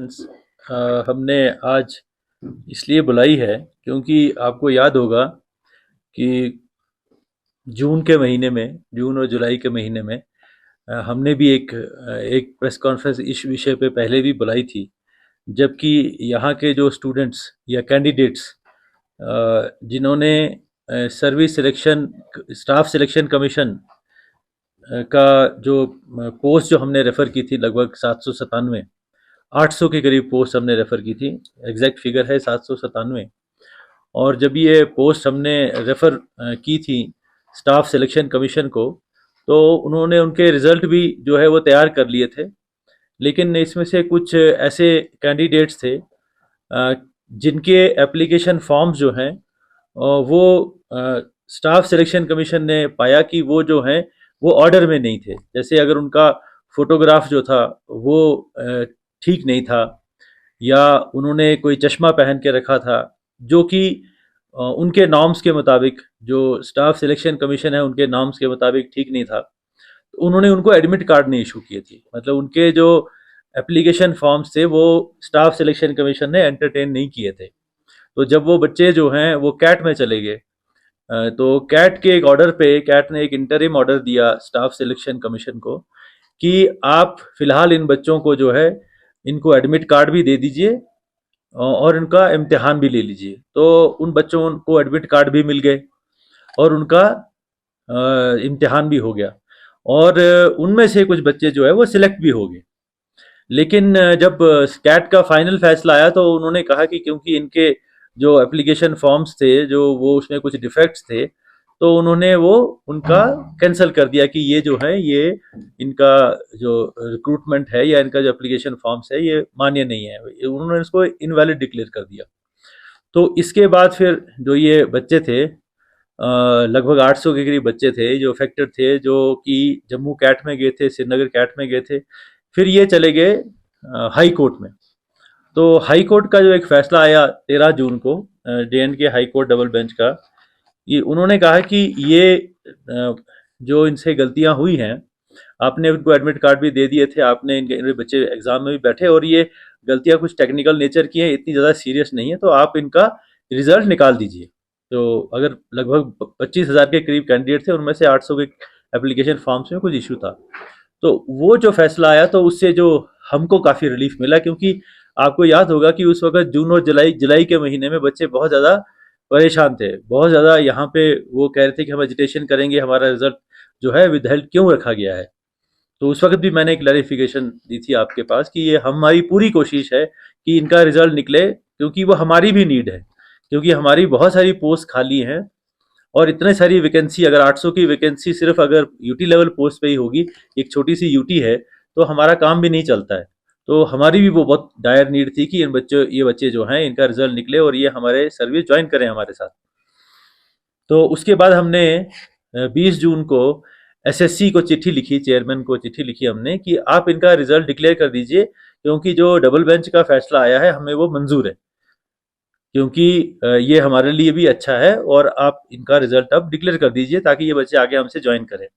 Friends, हमने आज इसलिए बुलाई है क्योंकि आपको याद होगा कि जून और जुलाई के महीने में हमने भी एक प्रेस कॉन्फ्रेंस इस विषय पे पहले भी बुलाई थी, जबकि यहाँ के जो स्टूडेंट्स या कैंडिडेट्स जिन्होंने service selection staff selection commission का जो पोस्ट जो हमने रेफ़र की थी, लगभग 797 800 के करीब पोस्ट हमने रेफ़र की थी। एग्जैक्ट फिगर है 797। और जब ये पोस्ट हमने रेफ़र की थी स्टाफ सिलेक्शन कमीशन को, तो उन्होंने उनके रिज़ल्ट भी जो है वो तैयार कर लिए थे। लेकिन इसमें से कुछ ऐसे कैंडिडेट्स थे जिनके एप्लीकेशन फॉर्म्स जो हैं वो स्टाफ सिलेक्शन कमीशन ने पाया कि वो जो हैं वो ऑर्डर में नहीं थे। जैसे अगर उनका फ़ोटोग्राफ जो था वो ठीक नहीं था, या उन्होंने कोई चश्मा पहन के रखा था जो कि उनके नॉर्म्स के मुताबिक, जो स्टाफ सिलेक्शन कमीशन है उनके नॉर्म्स के मुताबिक ठीक नहीं था, तो उन्होंने उनको एडमिट कार्ड नहीं इशू किए थे। मतलब उनके जो एप्लीकेशन फॉर्म्स थे वो स्टाफ सिलेक्शन कमीशन ने एंटरटेन नहीं किए थे। तो जब वो बच्चे जो हैं वो कैट में चले गए, तो कैट के एक ऑर्डर पे कैट ने एक इंटरिम ऑर्डर दिया स्टाफ सिलेक्शन कमीशन को कि आप फिलहाल इन बच्चों को जो है इनको एडमिट कार्ड भी दे दीजिए और इनका इम्तिहान भी ले लीजिए। तो उन बच्चों को एडमिट कार्ड भी मिल गए और उनका इम्तिहान भी हो गया, और उनमें से कुछ बच्चे जो है वो सिलेक्ट भी हो गए। लेकिन जब कैट का फाइनल फैसला आया तो उन्होंने कहा कि क्योंकि इनके जो एप्लीकेशन फॉर्म्स थे जो वो उसमें कुछ डिफेक्ट्स थे, तो उन्होंने वो उनका कैंसिल कर दिया कि ये जो है ये इनका जो रिक्रूटमेंट है या इनका जो एप्लीकेशन फॉर्म्स है ये मान्य नहीं है। उन्होंने इसको इनवैलिड डिक्लेयर कर दिया। तो इसके बाद फिर जो ये बच्चे थे, लगभग 800 के करीब बच्चे थे जो अफेक्टेड थे, जो कि जम्मू कैट में गए थे, श्रीनगर कैट में गए थे। फिर ये चले गए हाई कोर्ट में। तो हाई कोर्ट का जो एक फैसला आया 13 जून को, JNK high court double bench का, ये उन्होंने कहा कि ये जो इनसे गलतियां हुई हैं, आपने उनको एडमिट कार्ड भी दे दिए थे, आपने इनके बच्चे एग्जाम में भी बैठे, और ये गलतियां कुछ टेक्निकल नेचर की हैं, इतनी ज़्यादा सीरियस नहीं है, तो आप इनका रिजल्ट निकाल दीजिए। तो अगर लगभग 25,000 के करीब कैंडिडेट थे, उनमें से 800 के एप्लीकेशन फॉर्म्स में कुछ इशू था। तो वो जो फैसला आया तो उससे जो हमको काफ़ी रिलीफ मिला, क्योंकि आपको याद होगा कि उस वक्त जून और जुलाई के महीने में बच्चे बहुत ज़्यादा परेशान थे, बहुत ज़्यादा। यहाँ पे वो कह रहे थे कि हम एजिटेशन करेंगे, हमारा रिजल्ट जो है विदहेल्ड क्यों रखा गया है। तो उस वक्त भी मैंने एक क्लैरिफिकेशन दी थी आपके पास कि ये हमारी पूरी कोशिश है कि इनका रिजल्ट निकले, क्योंकि वो हमारी भी नीड है, क्योंकि हमारी बहुत सारी पोस्ट खाली हैं और इतने सारी वैकेंसी, अगर 800 की वैकेंसी सिर्फ अगर यूटी लेवल पोस्ट पे ही होगी, एक छोटी सी यूटी है, तो हमारा काम भी नहीं चलता है। तो हमारी भी वो बहुत डायर नीड थी कि ये बच्चे जो हैं इनका रिजल्ट निकले और ये हमारे सर्विस ज्वाइन करें हमारे साथ। तो उसके बाद हमने 20 जून को SSC को चिट्ठी लिखी, चेयरमैन को चिट्ठी लिखी हमने कि आप इनका रिजल्ट डिक्लेयर कर दीजिए, क्योंकि जो डबल बेंच का फैसला आया है हमें वो मंजूर है, क्योंकि ये हमारे लिए भी अच्छा है, और आप इनका रिजल्ट अब डिक्लेयर कर दीजिए ताकि ये बच्चे आगे हमसे ज्वाइन करें।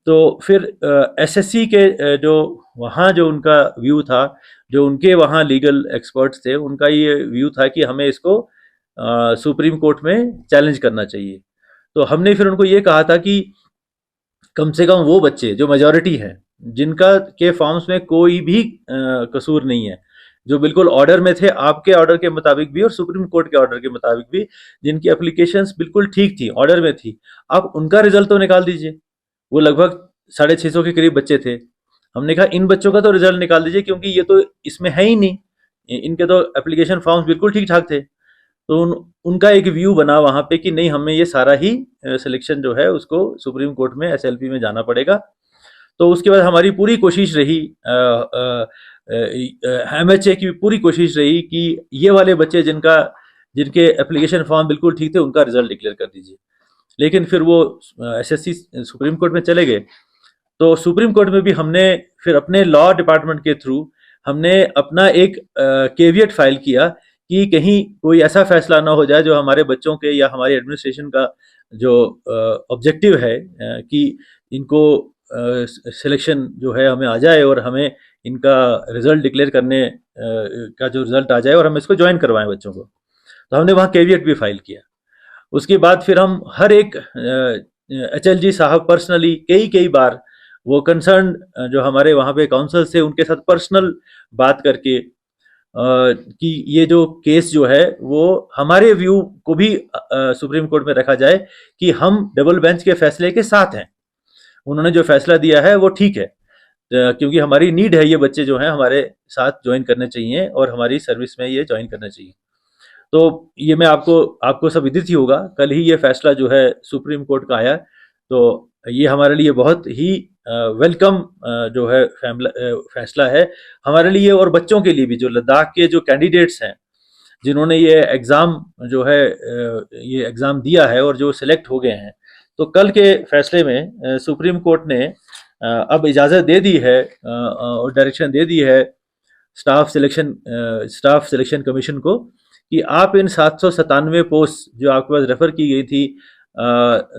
तो फिर SSC के जो वहाँ जो उनका व्यू था, जो उनके वहाँ लीगल एक्सपर्ट्स थे, उनका ये व्यू था कि हमें इसको सुप्रीम कोर्ट में चैलेंज करना चाहिए। तो हमने फिर उनको ये कहा था कि कम से कम वो बच्चे जो मेजॉरिटी हैं, जिनका के फॉर्म्स में कोई भी कसूर नहीं है, जो बिल्कुल ऑर्डर में थे, आपके ऑर्डर के मुताबिक भी और सुप्रीम कोर्ट के ऑर्डर के मुताबिक भी, जिनकी एप्लीकेशंस बिल्कुल ठीक थी, ऑर्डर में थी, आप उनका रिजल्ट तो निकाल दीजिए। वो लगभग 650 के करीब बच्चे थे। हमने कहा इन बच्चों का तो रिजल्ट निकाल दीजिए, क्योंकि ये तो इसमें है ही नहीं, इनके तो एप्लीकेशन फॉर्म्स बिल्कुल ठीक ठाक थे। तो उनका एक व्यू बना वहाँ पे कि नहीं, हमें ये सारा ही सिलेक्शन जो है उसको सुप्रीम कोर्ट में SLP में जाना पड़ेगा। तो उसके बाद हमारी पूरी कोशिश रही, MHA की पूरी कोशिश रही कि ये वाले बच्चे जिनके एप्लीकेशन फॉर्म बिल्कुल ठीक थे, उनका रिजल्ट डिक्लेयर कर दीजिए। लेकिन फिर वो SSC सुप्रीम कोर्ट में चले गए। तो सुप्रीम कोर्ट में भी हमने फिर अपने लॉ डिपार्टमेंट के थ्रू हमने अपना एक केवियट फाइल किया कि कहीं कोई ऐसा फैसला ना हो जाए जो हमारे बच्चों के या हमारे एडमिनिस्ट्रेशन का जो ऑब्जेक्टिव है कि इनको सिलेक्शन जो है हमें आ जाए और हमें इनका रिजल्ट डिक्लेयर करने का जो रिजल्ट आ जाए और हम इसको ज्वाइन करवाएं बच्चों को। तो हमने वहाँ केविएट भी फाइल किया। उसके बाद फिर हम हर एक HLG साहब पर्सनली कई कई बार वो कंसर्न जो हमारे वहाँ पे काउंसिल से उनके साथ पर्सनल बात करके कि ये जो केस जो है वो हमारे व्यू को भी सुप्रीम कोर्ट में रखा जाए कि हम डबल बेंच के फैसले के साथ हैं, उन्होंने जो फैसला दिया है वो ठीक है, क्योंकि हमारी नीड है, ये बच्चे जो हैं हमारे साथ ज्वाइन करने चाहिए और हमारी सर्विस में ये ज्वाइन करना चाहिए। तो ये मैं आपको सब विदित ही होगा, कल ही ये फैसला जो है सुप्रीम कोर्ट का आया। तो ये हमारे लिए बहुत ही वेलकम जो है फैसला है हमारे लिए और बच्चों के लिए भी, जो लद्दाख के जो कैंडिडेट्स हैं जिन्होंने ये एग्ज़ाम जो है ये एग्ज़ाम दिया है और जो सिलेक्ट हो गए हैं। तो कल के फैसले में सुप्रीम कोर्ट ने अब इजाज़त दे दी है और डायरेक्शन दे दी है स्टाफ सिलेक्शन कमीशन को कि आप इन 797 पोस्ट जो आपके पास रेफर की गई थी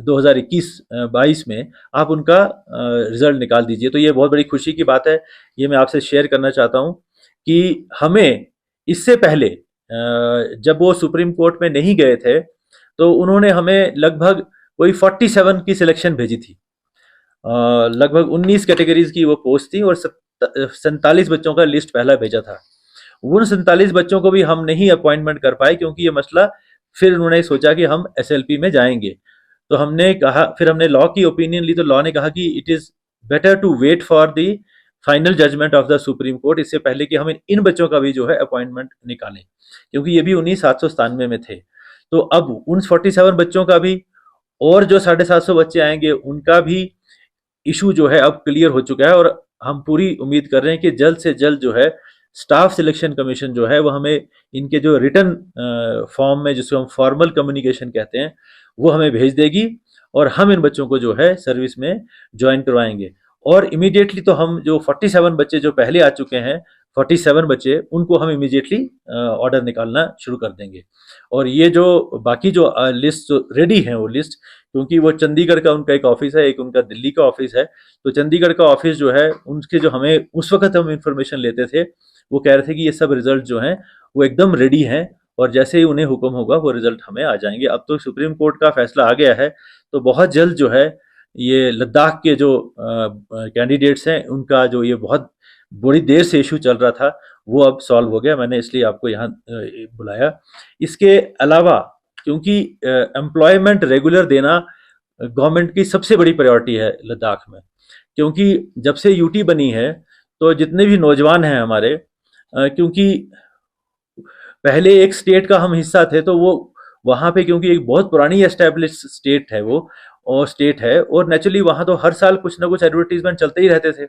2021-22 में, आप उनका रिजल्ट निकाल दीजिए। तो ये बहुत बड़ी खुशी की बात है, ये मैं आपसे शेयर करना चाहता हूँ कि हमें इससे पहले जब वो सुप्रीम कोर्ट में नहीं गए थे तो उन्होंने हमें लगभग कोई 47 की सिलेक्शन भेजी थी। लगभग 19 कैटेगरीज की वो पोस्ट थी और 47 बच्चों का लिस्ट पहला भेजा था। उन 47 बच्चों को भी हम नहीं अपॉइंटमेंट कर पाए क्योंकि ये मसला, फिर उन्होंने सोचा कि हम SLP में जाएंगे। तो हमने कहा, फिर हमने लॉ की ओपिनियन ली, तो लॉ ने कहा कि it is better to wait for the final judgement of the Supreme Court, इससे पहले कि हम इन बच्चों का भी जो है अपॉइंटमेंट निकालें, क्योंकि ये भी 19,797 में थे। तो अब उन 47 बच्चों का भी और जो 750 बच्चे आएंगे उनका भी इशू जो है अब क्लियर हो चुका है और हम पूरी उम्मीद कर रहे हैं कि जल्द से जल्द जो है स्टाफ सिलेक्शन कमीशन जो है वो हमें इनके जो रिटर्न फॉर्म में, जिसको हम फॉर्मल कम्युनिकेशन कहते हैं, वो हमें भेज देगी और हम इन बच्चों को जो है सर्विस में ज्वाइन करवाएंगे। और इमीडिएटली तो हम जो 47 बच्चे जो पहले आ चुके हैं, 47 बच्चे, उनको हम इमीडिएटली ऑर्डर निकालना शुरू कर देंगे। और ये जो बाकी जो लिस्ट रेडी है, वो लिस्ट, क्योंकि वो चंडीगढ़ का उनका एक ऑफिस है, एक उनका दिल्ली का ऑफिस है, तो चंडीगढ़ का ऑफिस जो है उनके जो हमें उस वक्त हम इंफॉर्मेशन लेते थे, वो कह रहे थे कि ये सब रिजल्ट जो हैं वो एकदम रेडी हैं और जैसे ही उन्हें हुक्म होगा वो रिजल्ट हमें आ जाएंगे। अब तो सुप्रीम कोर्ट का फैसला आ गया है, तो बहुत जल्द जो है ये लद्दाख के जो कैंडिडेट्स हैं उनका जो ये बहुत बड़ी देर से इशू चल रहा था वो अब सॉल्व हो गया। मैंने इसलिए आपको यहाँ बुलाया। इसके अलावा क्योंकि एम्प्लॉयमेंट रेगुलर देना गवर्नमेंट की सबसे बड़ी प्रायोरिटी है लद्दाख में, क्योंकि जब से यूटी बनी है तो जितने भी नौजवान हैं हमारे, क्योंकि पहले एक स्टेट का हम हिस्सा थे, तो वो वहाँ पे क्योंकि एक बहुत पुरानी एस्टेब्लिश स्टेट है वो, और नेचुरली वहाँ तो हर साल कुछ ना कुछ एडवर्टीजमेंट चलते ही रहते थे,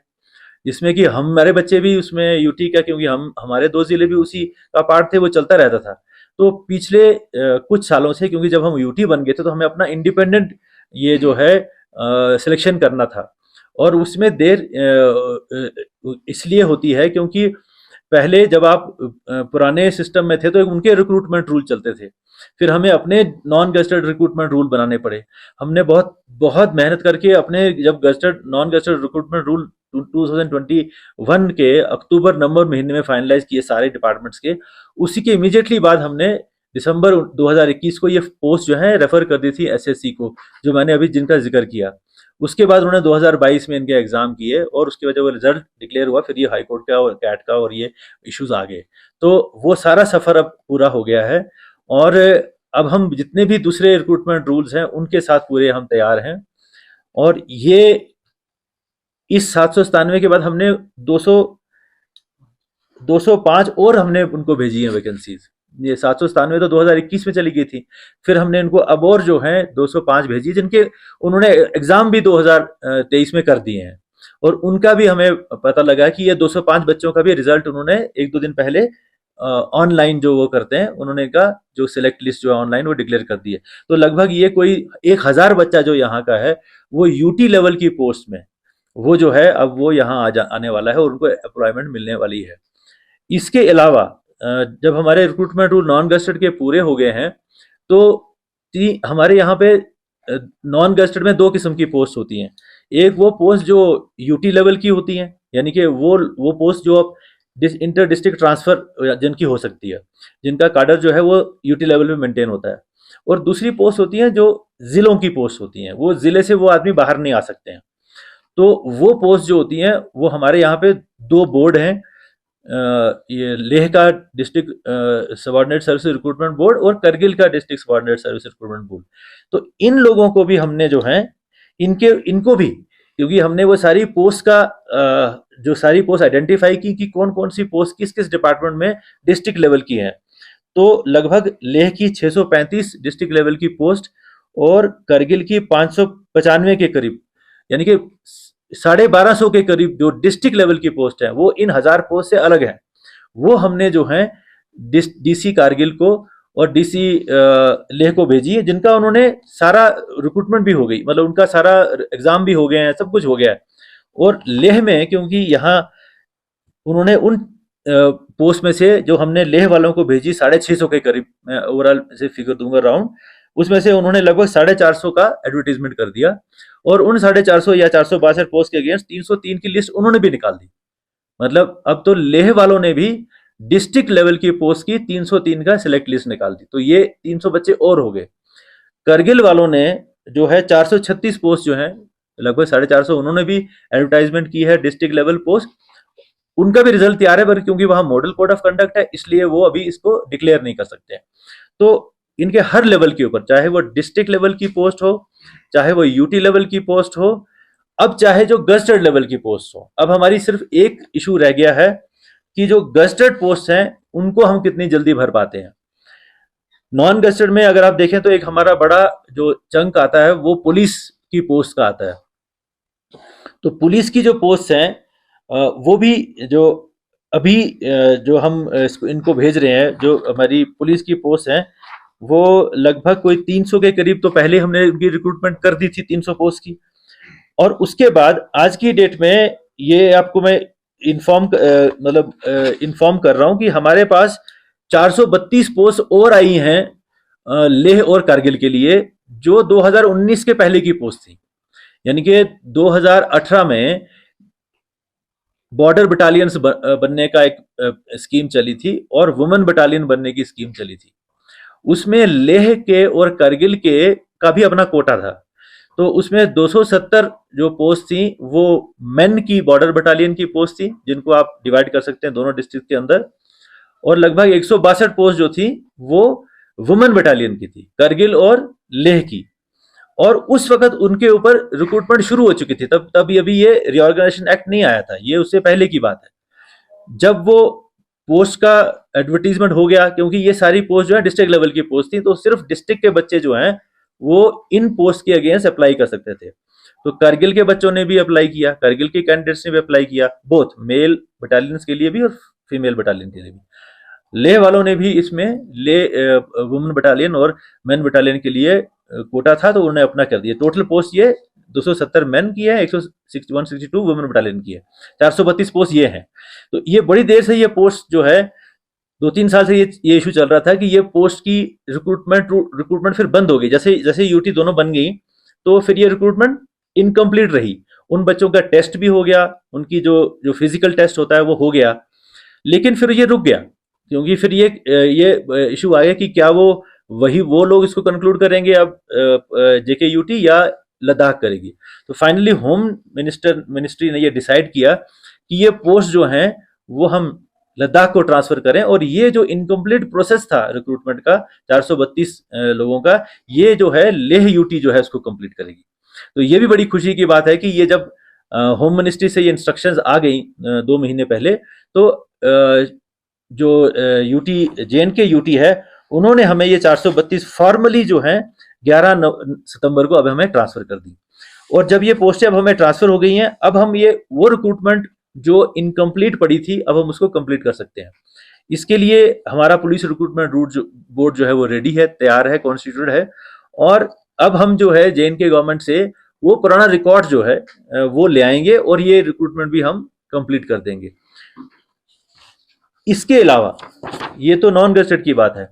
जिसमें कि हमारे बच्चे भी उसमें यूटी का, क्योंकि हमारे 2 जिले भी उसी का पार्ट थे, वो चलता रहता था। तो पिछले कुछ सालों से, क्योंकि जब हम यूटी बन गए थे तो हमें अपना इंडिपेंडेंट ये जो है सिलेक्शन करना था, और उसमें देर इसलिए होती है क्योंकि पहले जब आप पुराने सिस्टम में थे तो उनके रिक्रूटमेंट रूल चलते थे, फिर हमें अपने नॉन गजेटेड रिक्रूटमेंट रूल बनाने पड़े। हमने बहुत बहुत मेहनत करके अपने जब नॉन गजेटेड रिक्रूटमेंट रूल 2021 के अक्टूबर नवंबर महीने में फाइनलाइज किए सारे डिपार्टमेंट्स के, उसी के इमीडिएटली बाद हमने दिसंबर 2021 को ये पोस्ट जो है रेफर कर दी थी SSC को, जो मैंने अभी जिनका जिक्र किया। उसके बाद उन्होंने 2022 में इनके एग्जाम किए और उसके बाद जब रिजल्ट डिक्लेयर हुआ, फिर ये हाई कोर्ट का और कैट का और ये इश्यूज आ गए। तो वो सारा सफर अब पूरा हो गया है और अब हम जितने भी दूसरे रिक्रूटमेंट रूल्स हैं उनके साथ पूरे हम तैयार हैं। और ये इस 797 के बाद हमने 205 और हमने उनको भेजी है वैकेंसीज। ये 797 तो 2021 में चली गई थी, फिर हमने इनको अब और जो है 205 भेजी, जिनके उन्होंने एग्जाम भी 2023 में कर दिए हैं, और उनका भी हमें पता लगा कि ये 205 बच्चों का भी रिजल्ट उन्होंने 1-2 दिन पहले ऑनलाइन जो वो करते हैं, उन्होंने का जो सिलेक्ट लिस्ट जो है ऑनलाइन वो डिक्लेयर कर दी है। तो लगभग ये कोई 1000 बच्चा जो यहाँ का है वो यूटी लेवल की पोस्ट में वो जो है अब वो यहाँ आने वाला है और उनको एम्प्लॉयमेंट मिलने वाली है। इसके अलावा जब हमारे रिक्रूटमेंट रूल नॉन गजेटेड के पूरे हो गए हैं तो हमारे यहाँ पे नॉन गजेटेड में 2 किस्म की पोस्ट होती हैं। एक वो पोस्ट जो यूटी लेवल की होती हैं, यानी कि वो पोस्ट जो अब इंटर डिस्ट्रिक्ट ट्रांसफर जिनकी हो सकती है, जिनका काडर जो है वो यूटी लेवल में मेंटेन होता है। और दूसरी पोस्ट होती है जो जिलों की पोस्ट होती हैं, वो जिले से वो आदमी बाहर नहीं आ सकते हैं। तो वो पोस्ट जो होती हैं वो हमारे यहाँ पे दो बोर्ड हैं, ये लेह का district subordinate service recruitment board और करगिल का district subordinate service recruitment board. तो इन लोगों को भी हमने जो है इनको भी, क्योंकि हमने वो सारी पोस्ट का जो सारी पोस्ट आइडेंटिफाई की कि कौन कौन सी पोस्ट किस किस डिपार्टमेंट में डिस्ट्रिक्ट लेवल की है। तो लगभग लेह की 635 डिस्ट्रिक्ट लेवल की पोस्ट और करगिल की 595 के करीब, यानी कि 1250 के करीब जो डिस्ट्रिक्ट लेवल की पोस्ट है वो इन 1000 पोस्ट से अलग है। वो हमने जो है डीसी कारगिल को और डीसी लेह को भेजी है, जिनका उन्होंने सारा रिक्रूटमेंट भी हो गई, मतलब उनका सारा एग्जाम भी हो गए हैं, सब कुछ हो गया है। और लेह में क्योंकि यहाँ उन्होंने उन पोस्ट में से जो हमने लेह वालों को भेजी 650 के करीब, मैं ओवरऑल से फिगर दूंगा राउंड, उसमें से उन्होंने लगभग 450 का एडवर्टीजमेंट कर दिया और उन 450 या 462 पोस्ट के अगेंस्ट 303 की लिस्ट उन्होंने भी निकाल दी। मतलब अब तो लेह वालों ने भी डिस्ट्रिक्ट लेवल की पोस्ट की 303 का सिलेक्ट लिस्ट निकाल दी, तो ये 300 बच्चे और हो गए। करगिल वालों ने जो है 436 पोस्ट जो है लगभग 450, उन्होंने भी एडवर्टाइजमेंट की है डिस्ट्रिक्ट लेवल पोस्ट। उनका भी रिजल्ट तैयार है, पर क्योंकि वहां मॉडल कोड ऑफ कंडक्ट है इसलिए वो अभी इसको डिक्लेयर नहीं कर सकते हैं। तो इनके हर लेवल के ऊपर, चाहे वो डिस्ट्रिक्ट लेवल की पोस्ट हो, चाहे वो यूटी लेवल की पोस्ट हो, अब चाहे जो गस्टेड लेवल की पोस्ट हो, अब हमारी सिर्फ एक इशू रह गया है कि जो गस्टेड पोस्ट हैं उनको हम कितनी जल्दी भर पाते हैं। नॉन गस्टेड में अगर आप देखें तो एक हमारा बड़ा जो चंक आता है वो पुलिस की पोस्ट का आता है। तो पुलिस की जो पोस्ट हैं वो भी जो अभी जो हम इनको भेज रहे हैं, जो हमारी पुलिस की पोस्ट हैं, वो लगभग कोई 300 के करीब तो पहले हमने उनकी रिक्रूटमेंट कर दी थी, 300 पोस्ट की। और उसके बाद आज की डेट में ये आपको मैं इन्फॉर्म कर रहा हूं कि हमारे पास 432 पोस्ट और आई हैं लेह और कारगिल के लिए, जो 2019 के पहले की पोस्ट थी। यानी कि 2018 में बॉर्डर बटालियंस बनने का एक स्कीम चली थी और वुमेन बटालियन बनने की स्कीम चली थी। उसमें लेह के और करगिल के का भी अपना कोटा था। तो उसमें 270 जो पोस्ट थी वो मेन की बॉर्डर बटालियन की पोस्ट थी, जिनको आप डिवाइड कर सकते हैं दोनों डिस्ट्रिक्ट के अंदर, और लगभग 162 पोस्ट जो थी वो वुमेन बटालियन की थी, करगिल और लेह की। और उस वक्त उनके ऊपर रिक्रूटमेंट शुरू हो चुकी थी, तब अभी ये रिऑर्गेनाइजेशन एक्ट नहीं आया था, ये उससे पहले की बात है। जब वो पोस्ट का एडवर्टीजमेंट हो गया, क्योंकि ये सारी पोस्ट जो है डिस्ट्रिक्ट लेवल की पोस्ट थी, तो सिर्फ डिस्ट्रिक्ट के बच्चे जो हैं वो इन पोस्ट के अगेंस्ट अप्लाई कर सकते थे। तो करगिल के बच्चों ने भी अप्लाई किया, करगिल के कैंडिडेट्स ने भी अप्लाई किया, बोथ मेल बटालियन के लिए भी और फीमेल बटालियन के लिए भी। लेह वालों ने भी इसमें वुमेन बटालियन और मेन बटालियन के लिए कोटा था, तो उन्होंने अपना कर दिया। टोटल पोस्ट ये 270 मेन की है, 162 वुमेन बटालियन की है, 432 पोस्ट ये हैं। तो ये बड़ी देर से ये पोस्ट जो है 2-3 साल से ये इशू चल रहा था कि ये पोस्ट की रिक्रूटमेंट फिर बंद हो गई। जैसे जैसे यूटी दोनों बन गई तो फिर ये रिक्रूटमेंट इनकम्प्लीट रही। उन बच्चों का टेस्ट भी हो गया, उनकी जो फिजिकल टेस्ट होता है वो हो गया, लेकिन फिर ये रुक गया, क्योंकि फिर ये इशू आ गया कि क्या वो लोग इसको कंक्लूड करेंगे अब जेके यूटी या लद्दाख करेगी। तो फाइनली होम मिनिस्ट्री ने ये डिसाइड किया कि ये पोस्ट जो हैं वो हम लद्दाख को ट्रांसफर करें, और ये जो इनकम्प्लीट प्रोसेस था रिक्रूटमेंट का 432 लोगों का, ये जो है लेह यूटी जो है उसको कंप्लीट करेगी। तो ये भी बड़ी खुशी की बात है कि ये जब होम मिनिस्ट्री से ये इंस्ट्रक्शंस आ गई 2 महीने पहले, तो जो यूटी जेएनके यूटी है उन्होंने हमें ये 432 फॉर्मली जो है 11 सितंबर को अब हमें ट्रांसफर कर दी। और जब ये पोस्टें अब हमें ट्रांसफर हो गई हैं, अब हम ये वो रिक्रूटमेंट जो इनकम्प्लीट पड़ी थी अब हम उसको कंप्लीट कर सकते हैं। इसके लिए हमारा पुलिस रिक्रूटमेंट बोर्ड जो है वो रेडी है, तैयार है, कॉन्स्टिट्यूटेड है, और अब हम जो है जेएनके गवर्नमेंट से वो पुराना रिकॉर्ड जो है वो ले आएंगे और ये रिक्रूटमेंट भी हम कंप्लीट कर देंगे। इसके अलावा ये तो नॉन गजेटेड की बात है,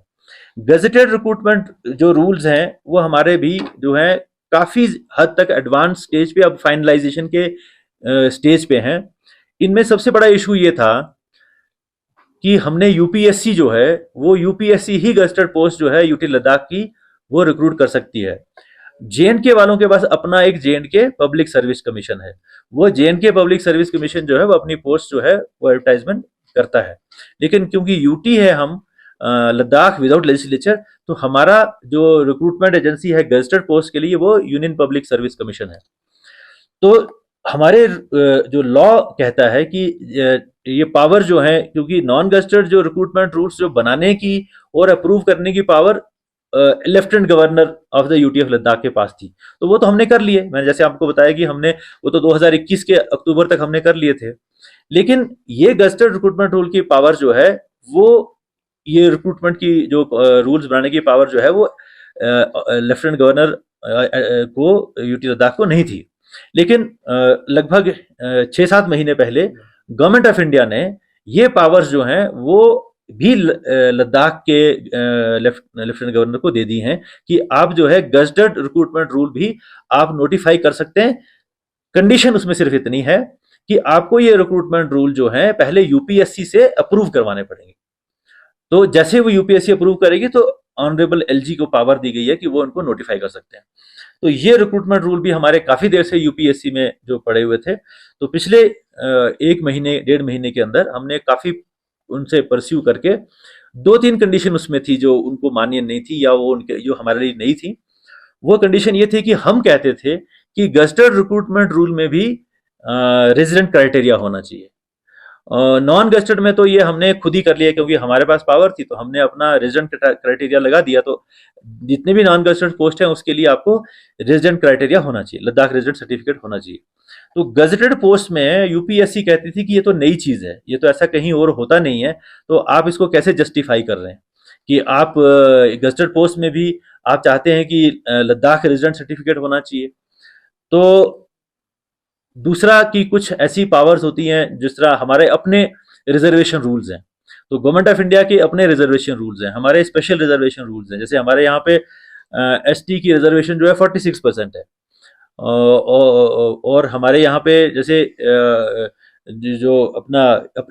गजेटेड रिक्रूटमेंट जो रूल्स हैं वो हमारे भी जो है काफी हद तक एडवांस स्टेज पे, अब फाइनलाइजेशन के स्टेज पे हैं। इनमें सबसे बड़ा इशू ये था कि हमने यूपीएससी जो है, वो यूपीएससी ही गस्टेड पोस्ट जो है यूटी लद्दाख की, वो रिक्रूट कर सकती है। जेएनके वालों के पास अपना एक जेएनके पब्लिक सर्विस कमीशन है। वो जेएनके पब्लिक सर्विस कमीशन जो है वो अपनी पोस्ट जो है वो एडवर्टाइजमेंट करता है। लेकिन क्योंकि यूटी है हम लद्दाख विदाउट लेजिस्लेचर, तो हमारा जो रिक्रूटमेंट एजेंसी है गस्टेड पोस्ट के लिए वो यूनियन पब्लिक सर्विस कमीशन है। तो हमारे जो लॉ कहता है कि ये पावर जो है, क्योंकि नॉन गस्टेड जो रिक्रूटमेंट रूल्स जो बनाने की और अप्रूव करने की power lieutenant governor of the UT of Ladakh के पास थी, तो वो तो हमने कर लिए। मैंने जैसे आपको बताया कि हमने वो तो 2021 के अक्टूबर तक हमने कर लिए थे। लेकिन ये गस्टेड रिक्रूटमेंट रूल की पावर जो है, वो ये रिक्रूटमेंट की जो रूल्स बनाने की पावर जो है वो लेफ्टिनेंट गवर्नर को, यूटी लद्दाख को नहीं थी। लेकिन लगभग 6-7 महीने पहले गवर्नमेंट ऑफ इंडिया ने ये पावर्स जो हैं वो भी लद्दाख के लेफ्टिनेंट गवर्नर को दे दी हैं कि आप जो है गस्टेड रिक्रूटमेंट रूल भी आप नोटिफाई कर सकते हैं। कंडीशन उसमें सिर्फ इतनी है कि आपको ये रिक्रूटमेंट रूल जो है पहले यूपीएससी से अप्रूव करवाने पड़ेंगे। तो जैसे वो यूपीएससी अप्रूव करेगी तो ऑनरेबल एलजी को पावर दी गई है कि वो उनको नोटिफाई कर सकते हैं। तो ये रिक्रूटमेंट रूल भी हमारे काफी देर से यूपीएससी में जो पड़े हुए थे, तो पिछले 1-1.5 महीने के अंदर हमने काफी उनसे परस्यू करके 2-3 कंडीशन उसमें थी जो उनको मान्य नहीं थी या वो उनके जो हमारे लिए नहीं थी। वो कंडीशन ये थी कि हम कहते थे कि गस्टेड रिक्रूटमेंट रूल में भी रेजिडेंट क्राइटेरिया होना चाहिए। नॉन गस्टेड में तो ये हमने खुद ही कर लिया, क्योंकि हमारे पास पावर थी तो हमने अपना रेजिडेंट क्राइटेरिया लगा दिया। तो जितने भी नॉन गस्टेड पोस्ट हैं उसके लिए आपको रेजिडेंट क्राइटेरिया होना चाहिए, लद्दाख रेजिडेंट सर्टिफिकेट होना चाहिए। तो गजेटेड पोस्ट में यूपीएससी कहती थी कि ये तो नई चीज है, ये तो ऐसा कहीं और होता नहीं है, तो आप इसको कैसे जस्टिफाई कर रहे हैं कि आप गजेटेड पोस्ट में भी आप चाहते हैं कि लद्दाख रेजिडेंट सर्टिफिकेट होना चाहिए। तो दूसरा कि कुछ ऐसी पावर्स होती हैं जिस तरह हमारे अपने रिजर्वेशन रूल्स हैं, तो गवर्नमेंट ऑफ इंडिया के अपने रिजर्वेशन रूल्स हैं, हमारे स्पेशल रिजर्वेशन रूल्स हैं। जैसे हमारे यहाँ पे एसटी की रिजर्वेशन जो है 46% है, और हमारे यहाँ पे जैसे जो अपना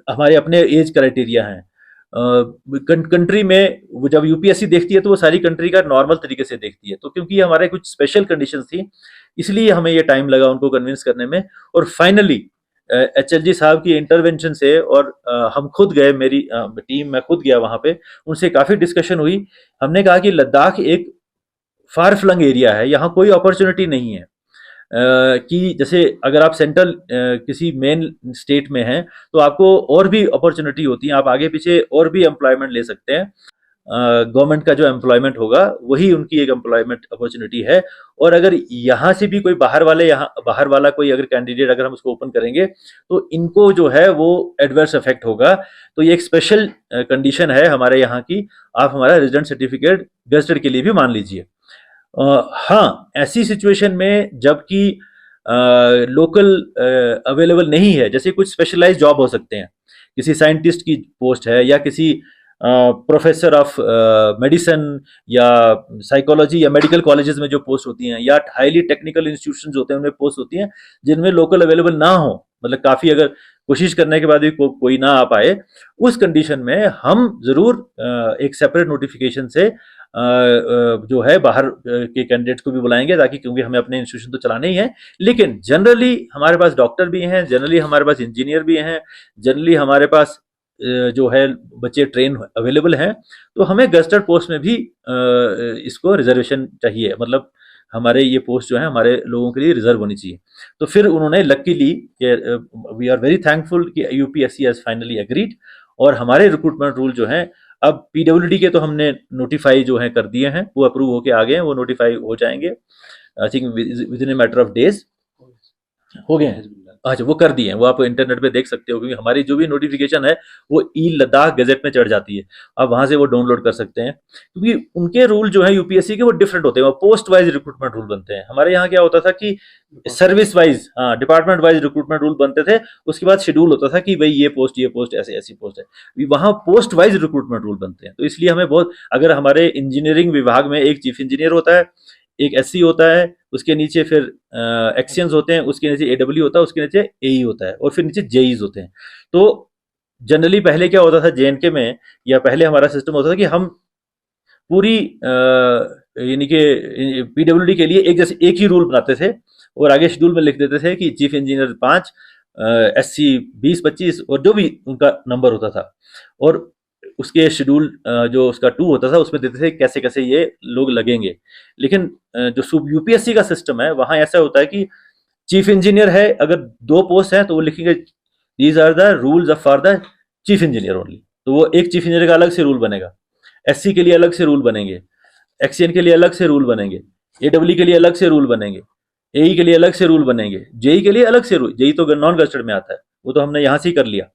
हमारे अपने एज क्राइटेरिया हैं कंट्री में, वो जब यूपीएससी देखती है तो वो सारी कंट्री का नॉर्मल तरीके से देखती है। तो क्योंकि हमारे कुछ स्पेशल कंडीशंस थी, इसलिए हमें ये टाइम लगा उनको कन्विंस करने में। और फाइनली एचएलजी साहब की इंटरवेंशन से, और हम खुद गए, मेरी टीम मैं खुद गया वहां पे, उनसे काफी डिस्कशन हुई। हमने कहा कि लद्दाख एक फार फ्लंग एरिया है, यहाँ कोई अपॉर्चुनिटी नहीं है कि जैसे अगर आप सेंट्रल किसी मेन स्टेट में हैं तो आपको और भी अपॉर्चुनिटी होती है, आप आगे पीछे और भी एम्प्लॉयमेंट ले सकते हैं। गवर्नमेंट का जो एम्प्लॉयमेंट होगा वही उनकी एक एम्प्लॉयमेंट अपॉर्चुनिटी है। और अगर यहाँ से भी कोई बाहर वाला कोई अगर कैंडिडेट अगर हम उसको ओपन करेंगे तो इनको जो है वो एडवर्स इफेक्ट होगा। तो ये एक स्पेशल कंडीशन है हमारे यहाँ की, आप हमारा रेजिडेंट सर्टिफिकेट गजेटेड के लिए भी मान लीजिए। हाँ, ऐसी सिचुएशन में जबकि लोकल अवेलेबल नहीं है, जैसे कुछ स्पेशलाइज्ड जॉब हो सकते हैं, किसी साइंटिस्ट की पोस्ट है या किसी प्रोफेसर ऑफ मेडिसिन या साइकोलॉजी या मेडिकल कॉलेजेस में जो पोस्ट होती हैं, या हाईली टेक्निकल इंस्टीट्यूशंस होते हैं उनमें पोस्ट होती हैं जिनमें लोकल अवेलेबल ना हो, मतलब काफी अगर कोशिश करने के बाद भी कोई ना आ पाए, उस कंडीशन में हम जरूर एक सेपरेट नोटिफिकेशन से जो है बाहर के कैंडिडेट्स को भी बुलाएंगे, ताकि क्योंकि हमें अपने इंस्टीट्यूशन तो चलाने ही है। लेकिन जनरली हमारे पास डॉक्टर भी हैं, जनरली हमारे पास इंजीनियर भी हैं, जनरली हमारे पास जो है बच्चे ट्रेन अवेलेबल हैं। तो हमें गजेटेड पोस्ट में भी इसको रिजर्वेशन चाहिए, मतलब हमारे ये पोस्ट जो है हमारे लोगों के लिए रिजर्व होनी चाहिए। तो फिर उन्होंने luckily, we are very thankful कि यूपीएससी हैज फाइनली एग्रीड, और हमारे रिक्रूटमेंट रूल जो हैं अब पीडब्ल्यूडी के तो हमने नोटिफाई जो है कर दिए हैं, वो अप्रूव होके आ गए हैं, वो नोटिफाई हो जाएंगे I think with in a matter of days, हो गए हैं। अच्छा, वो कर दिए हैं, वो आप इंटरनेट पे देख सकते हो, क्योंकि हमारी जो भी नोटिफिकेशन है वो ई लद्दाख गजेट में चढ़ जाती है, आप वहां से वो डाउनलोड कर सकते हैं। क्योंकि उनके रूल जो है यूपीएससी के वो डिफरेंट होते हैं, वो पोस्ट वाइज रिक्रूटमेंट रूल बनते हैं। हमारे यहाँ क्या होता था कि सर्विस वाइज, हाँ, डिपार्टमेंट वाइज रिक्रूटमेंट रूल बनते थे, उसके बाद शेड्यूल होता था कि भाई ये पोस्ट ऐसे ऐसी पोस्ट है, वहाँ पोस्ट वाइज रिक्रूटमेंट रूल बनते हैं। तो इसलिए हमें बहुत, अगर हमारे इंजीनियरिंग विभाग में एक चीफ इंजीनियर होता है, एक एससी होता है, उसके नीचे फिर एक्सियंस होते हैं, उसके नीचे एडब्ल्यू होता है, उसके नीचे एई होता है, और फिर नीचे जेईज होते हैं। तो जनरली पहले क्या होता था जेएनके में, या पहले हमारा सिस्टम होता था कि हम पूरी यानी कि पीडब्ल्यूडी के लिए एक जैसे एक ही रूल बनाते थे, और आगे शेड्यूल में लिख देते थे कि चीफ इंजीनियर 5, एससी 20-25, और जो भी उनका नंबर होता था, और उसके शेड्यूल जो उसका 2 होता था उसमें देते थे कैसे कैसे ये लोग लगेंगे। लेकिन जो यूपीएससी का सिस्टम है वहां ऐसा होता है कि चीफ इंजीनियर है, अगर 2 पोस्ट हैं तो वो लिखेंगे these are the rules for the chief engineer only, तो वो एक चीफ इंजीनियर का अलग से रूल बनेगा, एससी के लिए अलग से रूल बनेंगे, एक्सीएन के लिए अलग से रूल बनेंगे, एडब्ल्यू के लिए अलग से रूल बनेंगे, एई के लिए अलग से रूल बनेंगे, जेई के लिए अलग से रूल, जेई तो नॉन गजटेड में आता है, वो तो हमने यहां से ही कर लिया।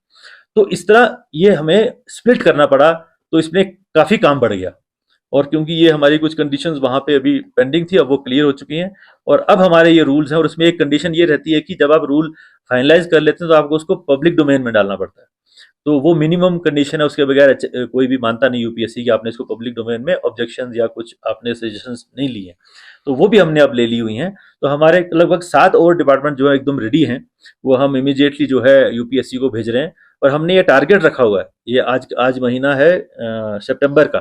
तो इस तरह ये हमें स्प्लिट करना पड़ा, तो इसमें काफी काम बढ़ गया। और क्योंकि ये हमारी कुछ कंडीशंस वहां पे अभी पेंडिंग थी, अब वो क्लियर हो चुकी हैं, और अब हमारे ये रूल्स हैं, और उसमें एक कंडीशन ये रहती है कि जब आप रूल फाइनलाइज कर लेते हैं तो आपको उसको पब्लिक डोमेन में डालना पड़ता है। तो वो मिनिमम कंडीशन है, उसके बगैर कोई भी मानता नहीं यूपीएससी कि आपने इसको पब्लिक डोमेन में ऑब्जेक्शन या कुछ आपने सजेशंस नहीं लिए, तो वो भी हमने अब ले ली हुई हैं। तो हमारे लगभग 7 और डिपार्टमेंट जो है एकदम रेडी हैं, वो हम इमीडिएटली जो है यूपीएससी को भेज रहे हैं। और हमने ये टारगेट रखा हुआ है, ये आज महीना है सितंबर का,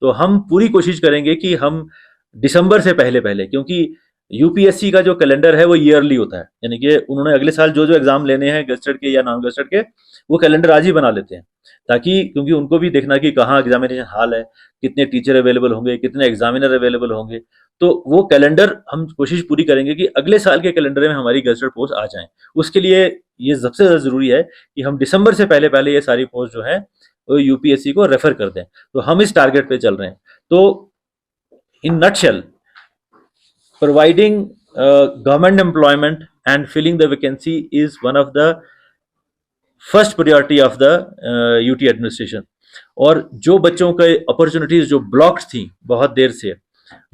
तो हम पूरी कोशिश करेंगे कि हम दिसंबर से पहले पहले, क्योंकि यूपीएससी का जो कैलेंडर है वो ईयरली होता है, यानी कि उन्होंने अगले साल जो जो एग्जाम लेने हैं गजटेड के या नॉन गजटेड के, वो कैलेंडर आज ही बना लेते हैं, ताकि क्योंकि उनको भी देखना कि कहाँ एग्जामिनेशन हाल है, कितने टीचर अवेलेबल होंगे, कितने एग्जामिनर अवेलेबल होंगे। तो वो कैलेंडर हम कोशिश पूरी करेंगे कि अगले साल के कैलेंडर में हमारी गजटेड पोस्ट आ जाए। उसके लिए ये सबसे ज्यादा जरूरी है कि हम दिसंबर से पहले पहले ये सारी पोस्ट जो है वो यूपीएससी को रेफर कर दें। तो हम इस टारगेट पे चल रहे हैं। तो in nutshell, providing government employment and filling the vacancy is one of the first priority of the UT administration। और जो बच्चों के अपॉर्चुनिटीज जो ब्लॉक्ड थी बहुत देर से,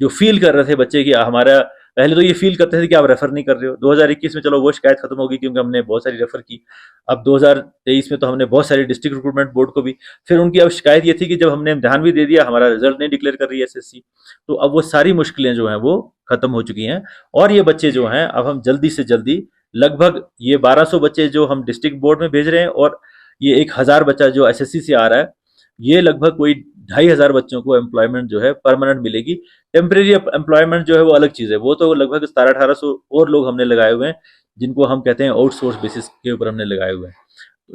जो फील कर रहे थे बच्चे कि हमारा, पहले तो ये फील करते थे कि आप रेफर नहीं कर रहे हो, 2021 में चलो वो शिकायत खत्म होगी क्योंकि हमने बहुत सारी रेफर की। अब 2023 में तो हमने बहुत सारी डिस्ट्रिक्ट रिक्रूटमेंट बोर्ड को भी, फिर उनकी अब शिकायत ये थी कि जब हमने इम्तिहान भी दे दिया हमारा रिजल्ट नहीं डिक्लेयर कर रही है एसएससी। तो अब वो सारी मुश्किलें जो हैं वो खत्म हो चुकी हैं, और ये बच्चे जो हैं अब हम जल्दी से जल्दी, लगभग ये 1200 बच्चे जो हम डिस्ट्रिक्ट बोर्ड में भेज रहे हैं, और ये 1000 बच्चा जो एसएससी से आ रहा है, ये लगभग कोई 2500 बच्चों को एम्प्लॉयमेंट जो है परमानेंट मिलेगी। टेम्परेरी एम्प्लॉयमेंट जो है वो अलग चीज़ है, वो तो लगभग 1700-1800 और लोग हमने लगाए हुए हैं, जिनको हम कहते हैं आउटसोर्स बेसिस के ऊपर हमने लगाए हुए हैं,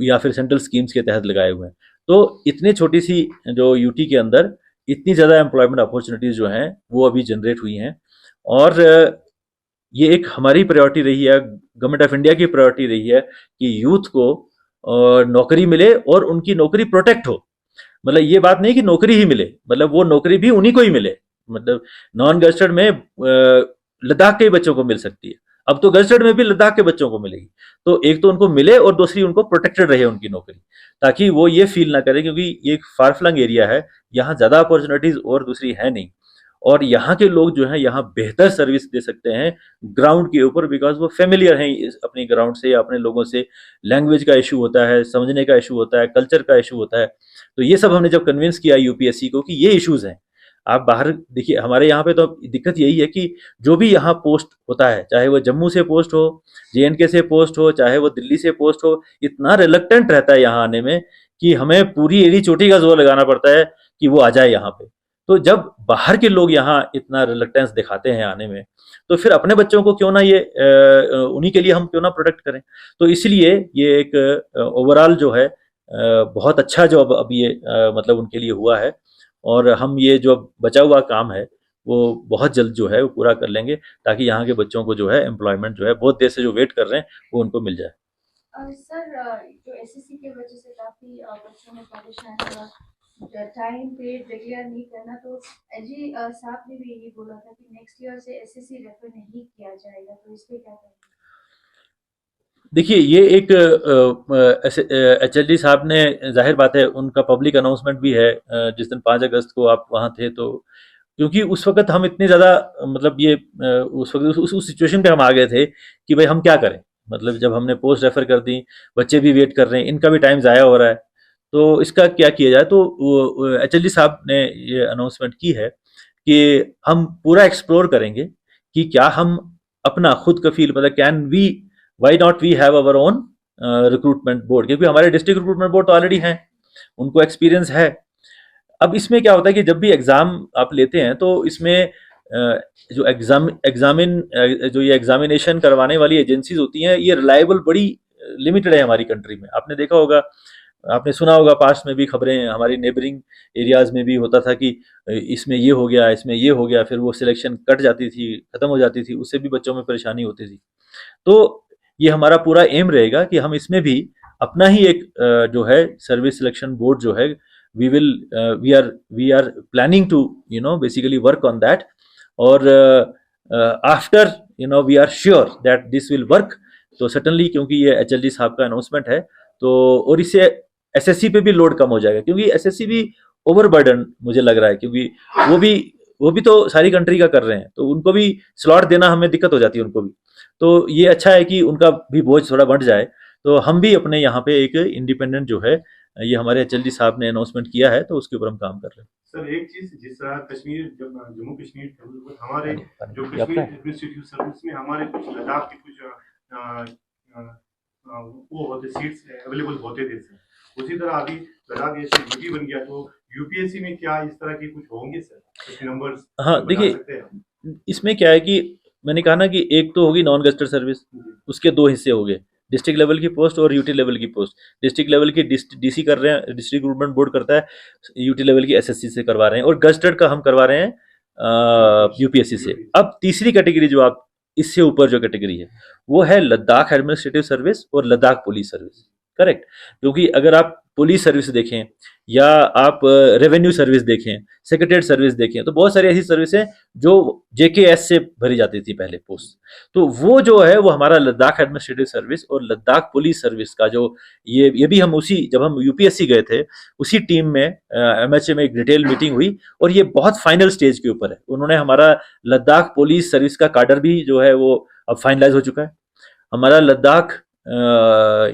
या फिर सेंट्रल स्कीम्स के तहत लगाए हुए हैं। तो इतनी छोटी सी जो यूटी के अंदर इतनी ज़्यादा एम्प्लॉयमेंट अपॉर्चुनिटीज़ जो हैं वो अभी जनरेट हुई हैं, और ये एक हमारी प्रायोरिटी रही है, गवर्नमेंट ऑफ इंडिया की प्रायोरिटी रही है कि यूथ को नौकरी मिले और उनकी नौकरी प्रोटेक्ट हो। मतलब ये बात नहीं कि नौकरी ही मिले, मतलब वो नौकरी भी उन्हीं को ही मिले। मतलब नॉन गजटेड में लद्दाख के बच्चों को मिल सकती है, अब तो गजटेड में भी लद्दाख के बच्चों को मिलेगी। तो एक तो उनको मिले और दूसरी उनको प्रोटेक्टेड रहे उनकी नौकरी, ताकि वो ये फील ना करें, क्योंकि ये एक फार फ्लंग एरिया है, यहाँ ज्यादा अपॉर्चुनिटीज और दूसरी है नहीं, और यहाँ के लोग जो हैं यहाँ बेहतर सर्विस दे सकते हैं ग्राउंड के ऊपर, बिकॉज वो फेमिलियर हैं अपनी ग्राउंड से या अपने लोगों से। लैंग्वेज का इशू होता है, समझने का इशू होता है, कल्चर का इशू होता है। तो ये सब हमने जब कन्विंस किया यूपीएससी को कि ये इश्यूज हैं, आप बाहर देखिए हमारे यहाँ पे तो दिक्कत यही है कि जो भी यहाँ पोस्ट होता है, चाहे वो जम्मू से पोस्ट हो, जेएनके से पोस्ट हो, चाहे वो दिल्ली से पोस्ट हो, इतना रिलक्टेंट रहता है यहाँ आने में कि हमें पूरी एड़ी चोटी का जोर लगाना पड़ता है कि वो आ जाए यहाँ पे। तो जब बाहर के लोग यहाँ इतना रिलक्टेंस दिखाते हैं आने में, तो फिर अपने बच्चों को क्यों ना ये उन्हीं के लिए हम क्यों ना प्रोटेक्ट करें। तो इसलिए ये एक ओवरऑल जो है बहुत अच्छा जो अब ये मतलब उनके लिए हुआ है, और हम ये जो बचा हुआ काम है वो बहुत जल्द जो है वो पूरा कर लेंगे, ताकि यहाँ के बच्चों को जो है एम्प्लॉयमेंट जो है बहुत देर से जो वेट कर रहे हैं वो उनको मिल जाए। सर, जो एसएससी के वजह से काफी बच्चों में परेशान हुआ, टाइम पे डिक्लेयर नहीं करना, तो एजी साहब ने भी यही बोला था कि नेक्स्ट ईयर से एसएससी रेफर नहीं किया जाएगा, तो इस पे क्या करेंगे? देखिए ये एक एचएलडी साहब ने, जाहिर बात है उनका पब्लिक अनाउंसमेंट भी है, जिस दिन 5 अगस्त को आप वहाँ थे, तो क्योंकि उस वक्त हम इतने ज़्यादा मतलब ये उस वक्त उस सिचुएशन पे हम आ गए थे कि भाई हम क्या करें। मतलब जब हमने पोस्ट रेफर कर दी, बच्चे भी वेट कर रहे हैं, इनका भी टाइम ज़ाया हो रहा है, तो इसका क्या किया जाए। तो एचएलडी साहब ने ये अनाउंसमेंट की है कि हम पूरा एक्सप्लोर करेंगे कि क्या हम अपना खुद कफील मतलब can we why not we have our own recruitment board, क्योंकि हमारे डिस्ट्रिक्ट रिक्रूटमेंट बोर्ड तो ऑलरेडी हैं, उनको एक्सपीरियंस है। अब इसमें क्या होता है कि जब भी एग्जाम आप लेते हैं तो इसमें जो जो ये एग्जामिनेशन करवाने वाली एजेंसीज होती हैं, ये रिलायबल बड़ी लिमिटेड है हमारी कंट्री में। आपने देखा होगा, आपने सुना होगा, पास्ट में भी खबरें हमारी नेबरिंग एरियाज में भी होता था कि इसमें ये हो गया, इसमें ये हो गया, फिर वो सिलेक्शन कट जाती थी, खत्म हो जाती थी, उससे भी बच्चों में परेशानी होती थी। तो ये हमारा पूरा एम रहेगा कि हम इसमें भी अपना ही एक जो है सर्विस सिलेक्शन बोर्ड जो है, we are planning to basically work on that, और after we are sure that this will work. तो सडनली, क्योंकि ये एचएलडी साहब का अनाउंसमेंट है, तो और इससे एसएससी पे भी लोड कम हो जाएगा, क्योंकि एसएससी भी ओवरबर्डन मुझे लग रहा है, क्योंकि वो भी तो सारी कंट्री का कर रहे हैं, तो उनको भी स्लॉट देना हमें दिक्कत हो जाती है उनको भी। तो ये अच्छा है कि उनका भी बोझ थोड़ा बढ़ जाए, तो हम भी अपने यहाँ पे एक इंडिपेंडेंट जो है, ये हमारे एचएलडी साहब ने अनाउंसमेंट किया है, तो उसके ऊपर हम काम कर रहे हैं। सर एक चीज, जिस तरह कश्मीर, जम्मू कश्मीर हमारे जो कश्मीर एडमिनिस्ट्रेटिव सर्विस में हमारे कुछ लद्दाख के कुछ वो होते सीट्स अवेलेबल होते थे सर, उसी तरह अभी लद्दाख ऐसे यूटी बन गया, तो यूपीएससी में क्या इस तरह के कुछ होंगे सर, कुछ नंबर्स? हाँ देखिए, इसमें क्या है कि मैंने कहा ना कि एक तो होगी नॉन गस्टेड सर्विस, उसके दो हिस्से हो गए, डिस्ट्रिक्ट लेवल की पोस्ट और यूटी लेवल की पोस्ट। डिस्ट्रिक्ट लेवल की डीसी कर रहे हैं, डिस्ट्रिक्ट रिक्रूटमेंट बोर्ड करता है, यूटी लेवल की एसएससी से करवा रहे हैं, और गस्टेड का हम करवा रहे हैं यूपीएससी से। अब तीसरी कैटेगरी जो आप इससे ऊपर जो कैटेगरी है, वो है लद्दाख एडमिनिस्ट्रेटिव सर्विस और लद्दाख पुलिस सर्विस। करेक्ट, क्योंकि अगर आप पुलिस सर्विस देखें या आप रेवेन्यू सर्विस देखें, सेक्रेटरीट सर्विस देखें, तो बहुत सारी ऐसी सर्विस हैं जो जेकेएस से भरी जाती थी पहले पोस्ट। तो वो जो है वो हमारा लद्दाख एडमिनिस्ट्रेटिव सर्विस और लद्दाख पुलिस सर्विस का जो ये भी हम उसी, जब हम यूपीएससी गए थे, उसी टीम में एमएचए में एक डिटेल मीटिंग हुई, और ये बहुत फाइनल स्टेज के ऊपर है। उन्होंने हमारा लद्दाख पुलिस सर्विस का काडर भी जो है वो अब फाइनलाइज हो चुका है। हमारा लद्दाख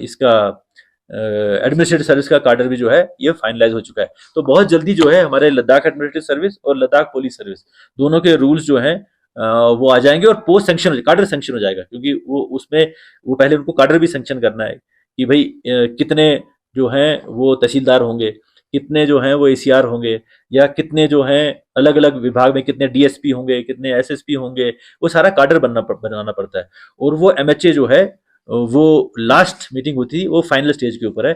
इसका एडमिनिस्ट्रेटिव सर्विस का काडर भी जो है ये फाइनलाइज हो चुका है। तो बहुत जल्दी जो है हमारे लद्दाख एडमिनिस्ट्रेटिव सर्विस और लद्दाख पुलिस सर्विस दोनों के रूल्स जो हैं वो आ जाएंगे, और पोस्ट सैंक्शन, काडर सैंक्शन हो जाएगा, क्योंकि वो उसमें वो पहले उनको काडर भी सैंक्शन करना है कि भाई कितने जो हैं वो तहसीलदार होंगे, कितने जो हैं वो एसीआर होंगे, या कितने जो हैं अलग अलग विभाग में कितने डीएसपी होंगे, कितने एसएसपी होंगे, वो सारा काडर बनाना पड़ता है। और वो एमएचए जो है वो लास्ट मीटिंग हुई थी, वो फाइनल स्टेज के ऊपर है।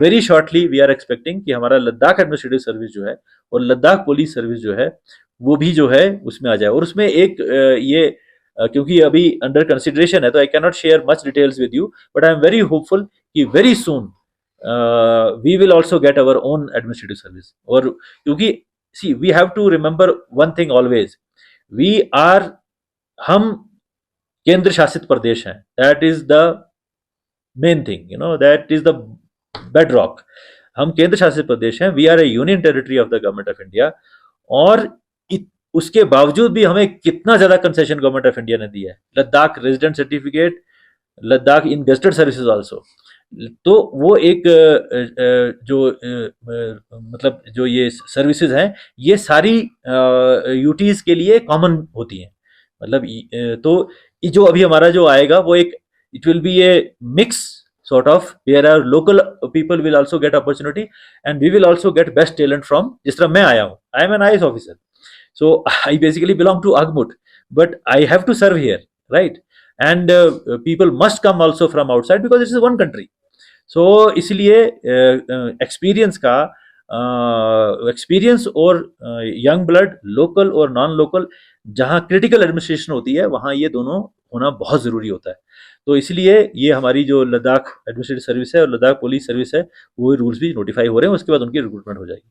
Very shortly we are expecting कि हमारा लद्दाख एडमिनिस्ट्रेटिव सर्विस जो है और लद्दाख पुलिस सर्विस जो है वो भी जो है उसमें आ जाए। और उसमें एक ये क्योंकि अभी अंडर कंसिडरेशन है, तो I can not share much details with you, but I am very hopeful कि very soon we will also get our own administrative service. और क्योंकि see we have to remember one thing always, हम केंद्र शासित प्रदेश हैं, that is the main thing, that is the bedrock. हम केंद्र शासित प्रदेश हैं, we are a union territory of the Government of India, और उसके बावजूद भी हमें कितना ज्यादा कंसेशन गवर्नमेंट ऑफ इंडिया ने दिया है। लद्दाख रेजिडेंट सर्टिफिकेट, लद्दाख इन गेस्टेड सर्विसेज आल्सो। तो वो एक जो मतलब जो ये सर्विसेज हैं, ये सारी यूटीज के लिए कॉमन होती हैं। मतलब तो जो अभी हमारा जो आएगा वो एक, it will be A mix sort of, where our local people will also get opportunity and we will also get best talent from, जिस तरह मैं आया हूँ, I am an IAS officer, so I basically belong to Agmut, but I have to serve here, right? And people must come also from outside because it is one country. So इसलिए experience का experience और young blood, local और non local, जहाँ critical administration होती है वहाँ ये दोनों होना बहुत ज़रूरी होता है। तो इसलिए ये हमारी जो लद्दाख एडमिनिस्ट्रेटिव सर्विस है और लद्दाख पुलिस सर्विस है, वो रूल्स भी नोटिफाई हो रहे हैं, उसके बाद उनकी रिक्रूटमेंट हो जाएगी।